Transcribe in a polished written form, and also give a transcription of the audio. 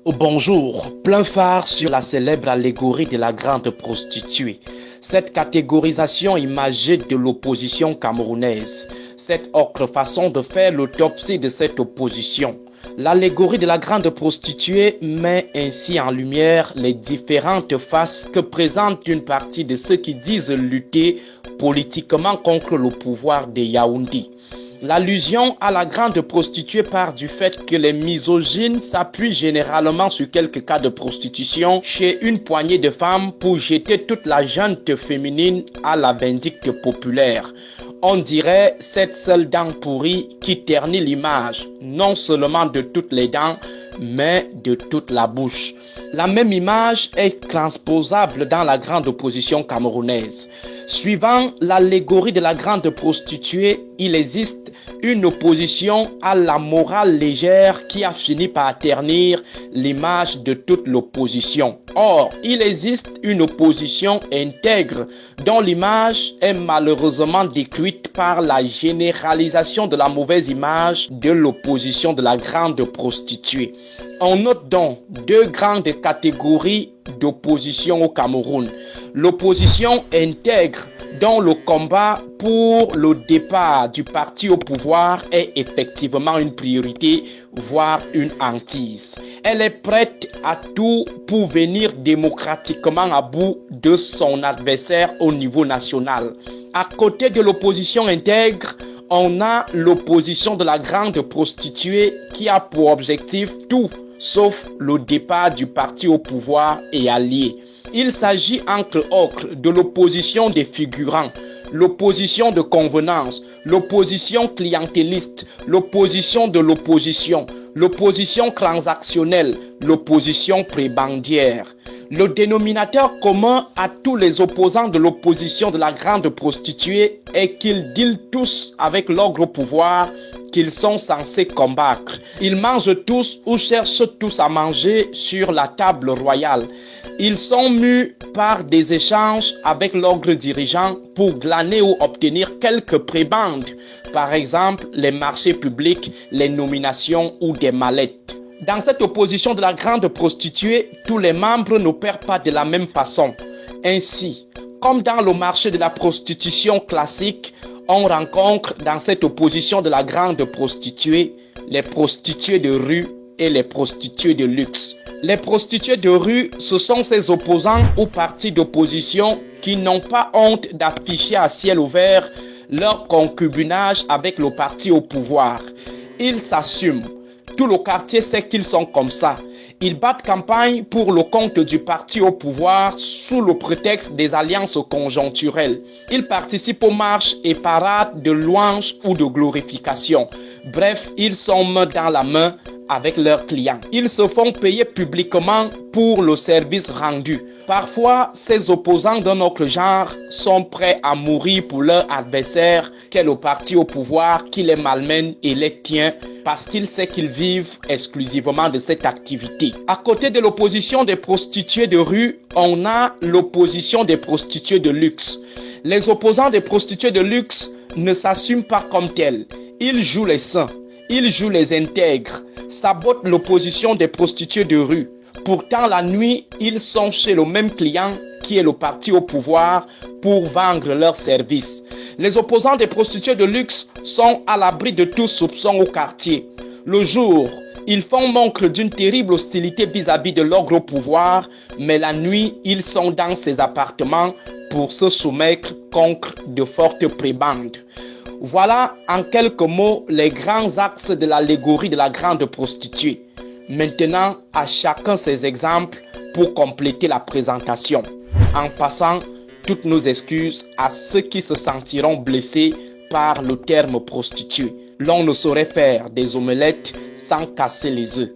Bonjour, plein phare sur la célèbre allégorie de la grande prostituée. Cette catégorisation imagée de l'opposition camerounaise, cette autre façon de faire l'autopsie de cette opposition. L'allégorie de la grande prostituée met ainsi en lumière les différentes faces que présente une partie de ceux qui disent lutter politiquement contre le pouvoir de Yaoundé. L'allusion à la grande prostituée part du fait que les misogynes s'appuient généralement sur quelques cas de prostitution chez une poignée de femmes pour jeter toute la junte féminine à la vindicte populaire. On dirait cette seule dent pourrie qui ternit l'image, non seulement de toutes les dents, mais de toute la bouche. La même image est transposable dans la grande opposition camerounaise. Suivant l'allégorie de la grande prostituée, il existe une opposition à la morale légère qui a fini par ternir l'image de toute l'opposition. Or, il existe une opposition intègre dont l'image est malheureusement détruite par la généralisation de la mauvaise image de l'opposition de la grande prostituée. On note donc deux grandes catégories d'opposition au Cameroun. L'opposition intègre, dont le combat pour le départ du parti au pouvoir est effectivement une priorité, voire une hantise. Elle est prête à tout pour venir démocratiquement à bout de son adversaire au niveau national. À côté de l'opposition intègre, on a l'opposition de la grande prostituée qui a pour objectif tout sauf le départ du parti au pouvoir et alliés. Il s'agit entre autres de l'opposition des figurants, l'opposition de convenance, l'opposition clientéliste, l'opposition de l'opposition, l'opposition transactionnelle, l'opposition prébandière. Le dénominateur commun à tous les opposants de l'opposition de la grande prostituée est qu'ils dealent tous avec l'ogre au pouvoir qu'ils sont censés combattre. Ils mangent tous ou cherchent tous à manger sur la table royale. Ils sont mus par des échanges avec l'ogre dirigeant pour glaner ou obtenir quelques prébendes, par exemple les marchés publics, les nominations ou des mallettes. Dans cette opposition de la grande prostituée, tous les membres n'opèrent pas de la même façon. Ainsi, comme dans le marché de la prostitution classique, on rencontre dans cette opposition de la grande prostituée les prostituées de rue et les prostituées de luxe. Les prostituées de rue, ce sont ces opposants ou partis d'opposition qui n'ont pas honte d'afficher à ciel ouvert leur concubinage avec le parti au pouvoir. Ils s'assument. Tout le quartier sait qu'ils sont comme ça. Ils battent campagne pour le compte du parti au pouvoir sous le prétexte des alliances conjoncturelles. Ils participent aux marches et parades de louanges ou de glorification. Bref, ils sont main dans la main avec leurs clients. Ils se font payer publiquement pour le service rendu. Parfois, ces opposants d'un autre genre sont prêts à mourir pour leur adversaire, qu'est le parti au pouvoir qui les malmène et les tient parce qu'ils savent qu'ils vivent exclusivement de cette activité. À côté de l'opposition des prostituées de rue, on a l'opposition des prostituées de luxe. Les opposants des prostituées de luxe ne s'assument pas comme tels. Ils jouent les saints, ils jouent les intègres, sabotent l'opposition des prostituées de rue. Pourtant, la nuit, ils sont chez le même client qui est le parti au pouvoir pour vendre leurs services. Les opposants des prostituées de luxe sont à l'abri de tout soupçon au quartier. Le jour, ils font montre d'une terrible hostilité vis-à-vis de l'ogre au pouvoir, mais la nuit, ils sont dans ces appartements pour se soumettre contre de fortes prébendes. Voilà en quelques mots les grands axes de l'allégorie de la grande prostituée. Maintenant, à chacun ses exemples pour compléter la présentation. En passant, toutes nos excuses à ceux qui se sentiront blessés par le terme prostituée. L'on ne saurait faire des omelettes sans casser les œufs.